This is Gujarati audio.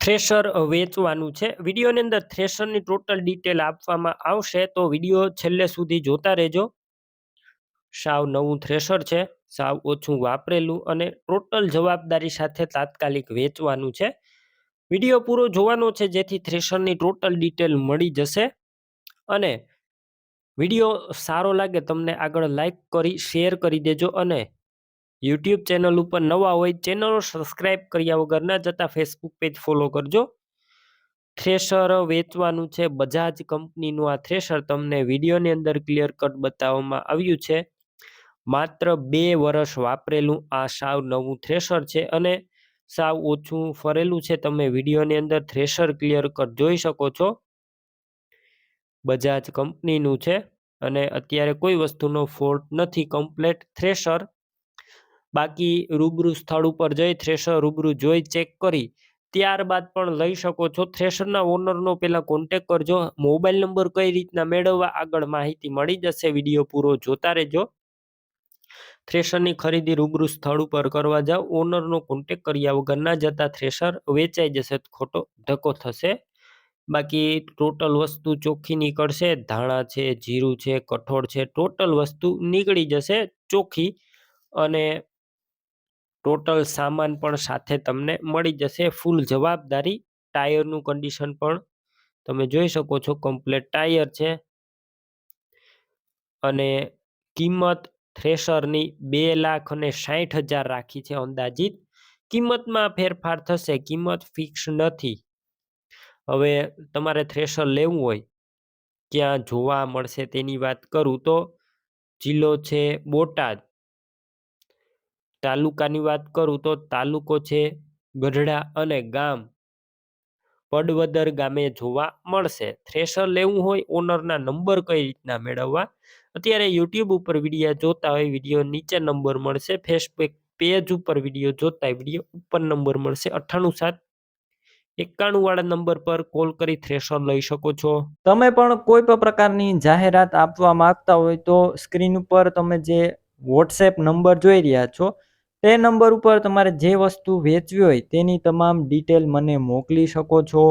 થ્રેશર વેચવાનું છે. વિડીયોની અંદર થ્રેશરની ટોટલ ડિટેલ આપવામાં આવશે, તો વિડીયો છેલ્લે સુધી જોતા રહેજો. સાવ નવું થ્રેશર છે, સાવ ઓછું વાપરેલું અને ટોટલ જવાબદારી સાથે તાત્કાલિક વેચવાનું છે. વિડીયો પૂરો જોવાનો છે જેથી થ્રેશરની ટોટલ ડિટેલ મળી જશે. અને વિડીયો સારો લાગે તમને આગળ લાઈક કરી શેર કરી દેજો. અને યુટ્યુબ ચેનલ ઉપર નવા હોય ચેનલ સબસ્ક્રાઈબ કર્યા વગર ના જતા ફેસબુક પેજ ફોલો કરજો. થ્રેશર વેચવાનું છે, બજાજ કંપનીનું આ થ્રેશર તમને વિડીયોની અંદર ક્લિયર કટ બતાવવામાં આવ્યું છે. માત્ર 2 વર્ષ વાપરેલું આ સાવ નવું થ્રેશર છે અને સાવ ઓછું ફરેલું છે. તમે વિડીયોની અંદર થ્રેશર ક્લિયર કટ જોઈ શકો છો. બજાજ કંપનીનું છે અને અત્યારે કોઈ વસ્તુનો ફોલ્ટ નથી, કમ્પ્લેટ થ્રેશર. બાકી રૂબરૂ સ્થળ ઉપર જઈ થ્રેશર રૂબરૂ જોઈ ચેક કરી ત્યારબાદ પણ લઈ શકો છો. થ્રેશરના ઓનરનો પહેલા કોન્ટેક કરજો. મોબાઈલ નંબર કઈ રીતના મેળવવા આગળ માહિતી મળી જશે, વિડીયો પૂરો જોતા રહેજો. થ્રેશરની ખરીદી રૂબરૂ સ્થળ ઉપર કરવા જાઓ, ઓનરનો કોન્ટેક કર્યા વગર ના જતા થ્રેશર વેચાઈ જશે, ખોટો ધક્કો થશે. બાકી ટોટલ વસ્તુ ચોખ્ખી નીકળશે. ધાણા છે, જીરું છે, કઠોળ છે, ટોટલ વસ્તુ નીકળી જશે ચોખ્ખી. અને ટોટલ સામાન પણ સાથે તમને મળી જશે, ફૂલ જવાબદારી. ટાયરનું કન્ડિશન પણ તમે જોઈ શકો છો, કમ્પ્લેટ ટાયર છે. અને કિંમત થ્રેશરની 2,60,000 રાખી છે અંદાજિત. કિંમતમાં ફેરફાર થશે, કિંમત ફિક્સ નથી. હવે તમારે થ્રેશર લેવું હોય ક્યાં જોવા મળશે તેની વાત કરું તો જિલ્લો છે બોટાદ, તાલુકાની વાત કરું તો તાલુકો છે ગઢડા અને ગામ પડવદર ગામે જોવા મળશે. થ્રેશર લેવું હોય, ઓનરના નંબર કઈ રીતના મેળવવા, અત્યારે યુટ્યુબ ઉપર વિડીયો જોતા હોય, વિડીયો નીચે નંબર મળશે. ફેસબુક પેજ ઉપર વિડીયો જોતા હોય, વિડીયો ઉપર નંબર મળશે. 987191 વાળા નંબર પર કોલ કરી થ્રેશર લઈ શકો છો. તમે પણ કોઈ પણ પ્રકારની જાહેરાત આપવા માંગતા હોય તો સ્ક્રીન ઉપર તમે જે વોટ્સએપ નંબર જોઈ રહ્યા છો તે નંબર ઉપર તમારે જે વસ્તુ વેચવી હોય તેની તમામ ડિટેલ મને મોકલી શકો છો.